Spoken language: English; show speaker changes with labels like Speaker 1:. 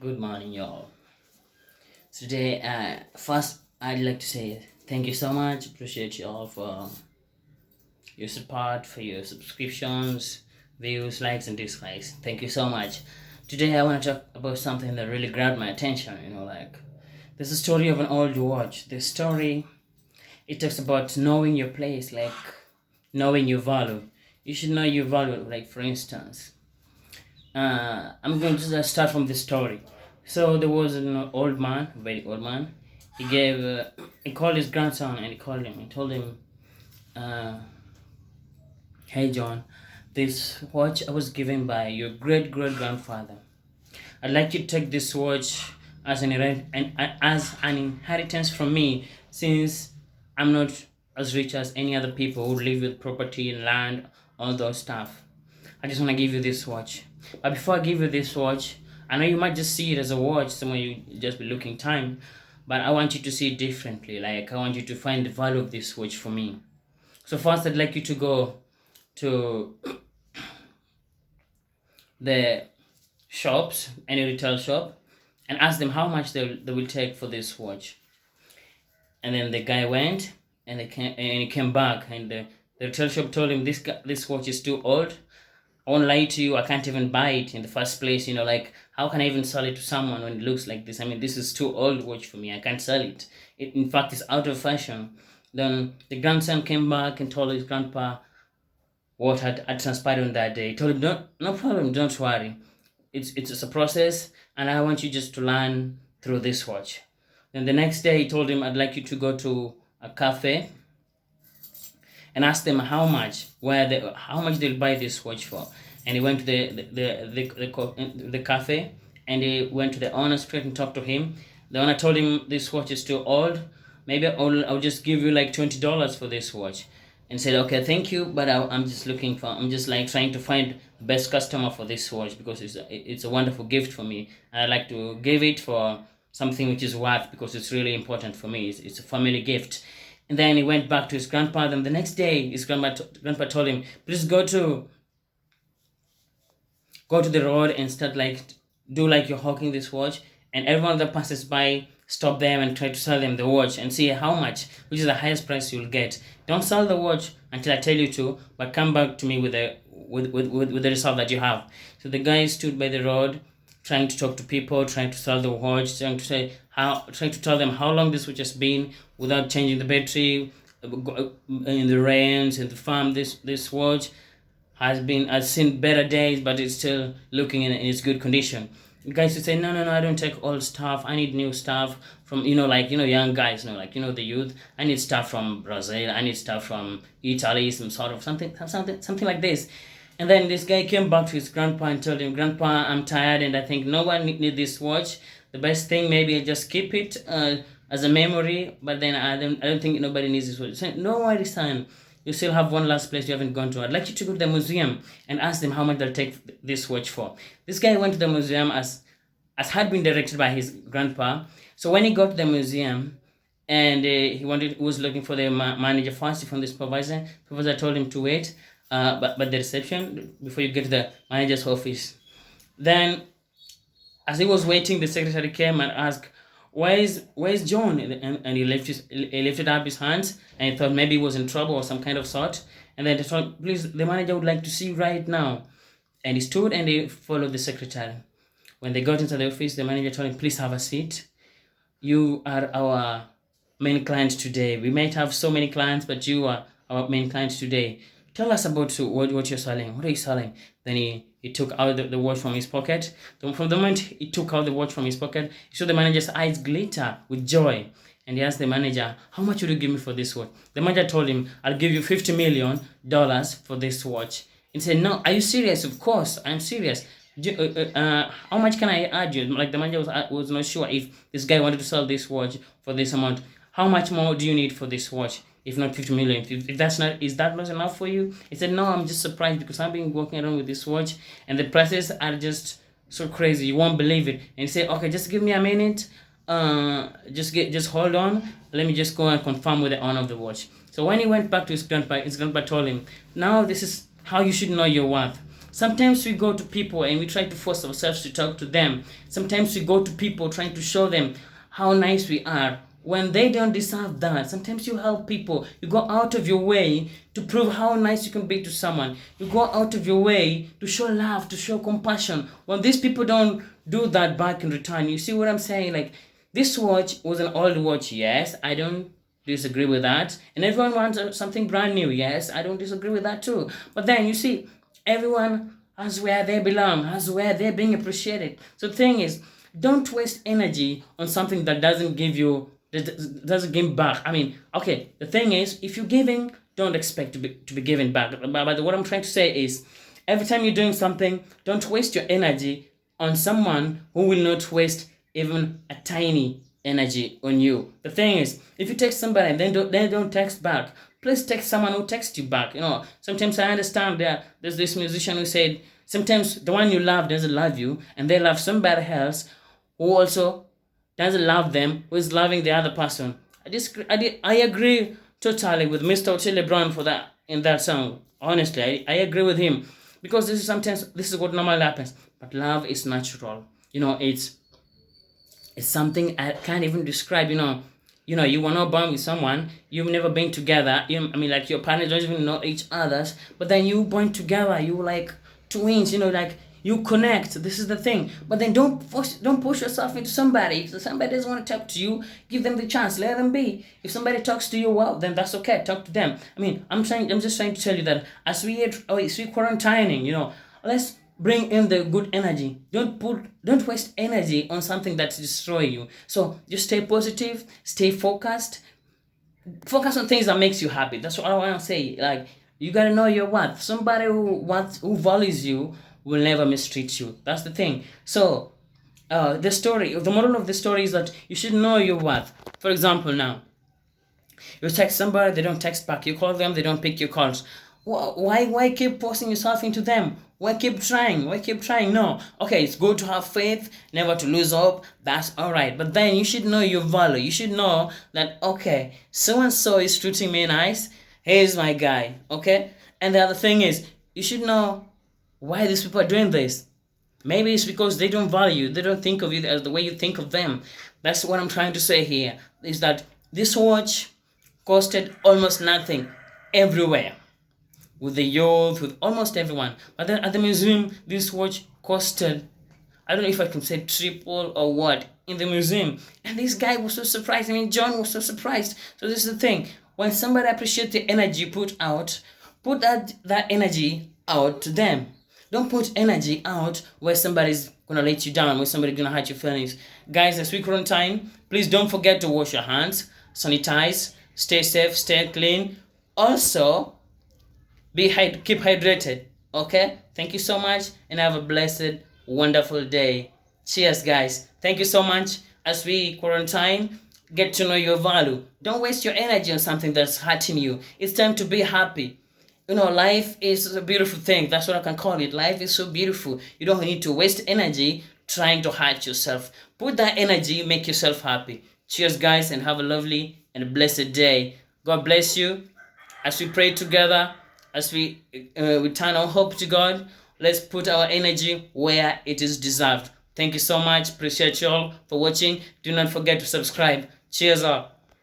Speaker 1: Good morning, y'all. Today, first, I'd like to say thank you so much. Appreciate you all for your support, for your subscriptions, views, likes, and dislikes. Thank you so much. Today, I want to talk about something that really grabbed my attention. There's a story of an old watch. This story, it talks about knowing your place, like knowing your value. You should know your value, like for instance. I'm going to just start from this story. So there was an old man, very old man. He called his grandson and he called him and told him, uh, "Hey John, this watch I was given by your great great grandfather. I'd like you to take this watch as an inheritance from me, since I'm not as rich as any other people who live with property and land, all those stuff. I just want to give you this watch. But before I give you this watch, I know you might just see it as a watch, somewhere you just be looking time, but I want you to see it differently. Like I want you to find the value of this watch for me. So first, I'd like you to go to the shops, any retail shop, and ask them how much they will take for this watch." And then the guy went and he came back, and the retail shop told him, this watch is too old. I won't lie to you, I can't even buy it in the first place. Like how can I even sell it to someone when it looks like this? I mean, this is too old watch for me. I can't sell it. In fact, it's out of fashion. Then the grandson came back and told his grandpa what had transpired on that day. He told him, no problem, don't worry. It's a process, and I want you just to learn through this watch. Then the next day, he told him, I'd like you to go to a cafe and ask them how much they'll buy this watch for. And he went to the cafe, and he went to the owner straight and talked to him. The owner told him this watch is too old. Maybe I'll just give you like $20 for this watch. And said, okay, thank you, but I'm just like trying to find the best customer for this watch, because it's a wonderful gift for me, and I like to give it for something which is worth, because it's really important for me. It's a family gift. And then he went back to his grandpa. Then the next day, his grandpa told him, please go to the road and start like do like you're hawking this watch, and everyone that passes by, stop them and try to sell them the watch and see how much, which is the highest price you'll get. Don't sell the watch until I tell you to, but come back to me with the result that you have. So the guy stood by the road, trying to talk to people, trying to sell the watch, trying to tell them how long this watch has been without changing the battery, in the rains, in the farm. This watch has seen better days, but it's still looking in its good condition. Guys would say, no, I don't take old stuff. I need new stuff from, young guys, the youth. I need stuff from Brazil. I need stuff from Italy, some sort of something like this. And then this guy came back to his grandpa and told him, Grandpa, I'm tired and I think no one need this watch. The best thing, maybe I just keep it as a memory, but then I don't think nobody needs this watch. He said, no worries, son. You still have one last place you haven't gone to. I'd like you to go to the museum and ask them how much they'll take this watch for. This guy went to the museum as had been directed by his grandpa. So when he got to the museum, and he was looking for the manager first, from the supervisor. Supervisor told him to wait, but the reception before you get to the manager's office. Then, as he was waiting, the secretary came and asked, where's John? And he lifted up his hands, and he thought maybe he was in trouble or some kind of sort. And then they thought, please, the manager would like to see you right now. And he stood and he followed the secretary. When they got into the office, the manager told him, please have a seat. You are our main client today. We might have so many clients, but you are our main client today. Tell us about what you're selling. What are you selling? Then he took out the watch from his pocket. From the moment he took out the watch from his pocket, he saw the manager's eyes glitter with joy. And he asked the manager, how much would you give me for this watch? The manager told him, I'll give you $50 million for this watch. He said, no, are you serious? Of course, I'm serious. How much can I add you? Like the manager was not sure if this guy wanted to sell this watch for this amount. How much more do you need for this watch? If not 50 million, if is that not enough for you? He said, no, I'm just surprised because I've been walking around with this watch and the prices are just so crazy. You won't believe it. And he said, okay, just give me a minute. Just hold on. Let me just go and confirm with the owner of the watch. So when he went back to his grandpa told him, now this is how you should know your worth. Sometimes we go to people and we try to force ourselves to talk to them. Sometimes we go to people trying to show them how nice we are when they don't deserve that. Sometimes you help people, you go out of your way to prove how nice you can be to someone. You go out of your way to show love, to show compassion. When these people don't do that back in return, you see what I'm saying? Like, this watch was an old watch, yes, I don't disagree with that. And everyone wants something brand new, yes, I don't disagree with that too. But then you see, everyone has where they belong, has where they're being appreciated. So the thing is, don't waste energy on something that doesn't give you, that doesn't give back. I mean, okay, the thing is, if you're giving, don't expect to be given back. But what I'm trying to say is, every time you're doing something, don't waste your energy on someone who will not waste even a tiny energy on you. The thing is, if you text somebody and they don't text back, please text someone who texts you back. Sometimes I understand there's this musician who said sometimes the one you love doesn't love you, and they love somebody else who also doesn't love them, who is loving the other person. I agree totally with Mr. Otile Brown for that in that song. Honestly, I agree with him, because this is what normally happens. But love is natural. It's something I can't even describe. You were not born with someone, you've never been together. Like your partners don't even know each other's, but then you bond together, you like twins, like you connect. This is the thing. But then don't push yourself into somebody. If somebody doesn't want to talk to you, give them the chance, let them be. If somebody talks to you, well, then that's okay, talk to them. I'm just trying to tell you that as we quarantining, let's bring in the good energy. Don't waste energy on something that's destroy you. So just stay positive, stay focused. Focus on things that makes you happy. That's what I want to say. Like, you gotta know your worth. Somebody who values you will never mistreat you. That's the thing. So the moral of the story is that you should know your worth. For example, now you text somebody, they don't text back. You call them, they don't pick your calls. Why keep forcing yourself into them? Why keep trying? No. Okay, it's good to have faith, never to lose hope. That's all right. But then you should know your value. You should know that, okay, so and so is treating me nice. Here's my guy. Okay. And the other thing is, you should know why these people are doing this. Maybe it's because they don't value you. They don't think of you as the way you think of them. That's what I'm trying to say here. Is that this watch costed almost nothing everywhere. With the youth, with almost everyone. But then at the museum, this watch costed, I don't know if I can say triple or what, in the museum. And this guy was so surprised. John was so surprised. So this is the thing. When somebody appreciates the energy you put out, put that energy out to them. Don't put energy out where somebody's gonna let you down, where somebody's gonna hurt your feelings. Guys, as we quarantine, please don't forget to wash your hands, sanitize, stay safe, stay clean. Also, keep hydrated. Okay? Thank you so much, and have a blessed, wonderful day. Cheers, guys. Thank you so much. As we quarantine, get to know your value. Don't waste your energy on something that's hurting you. It's time to be happy. Life is a beautiful thing. That's what I can call it. Life is so beautiful. You don't need to waste energy trying to hurt yourself. Put that energy, make yourself happy. Cheers, guys, and have a lovely and blessed day. God bless you. As we pray together, as we turn our hope to God, let's put our energy where it is deserved. Thank you so much. Appreciate you all for watching. Do not forget to subscribe. Cheers up.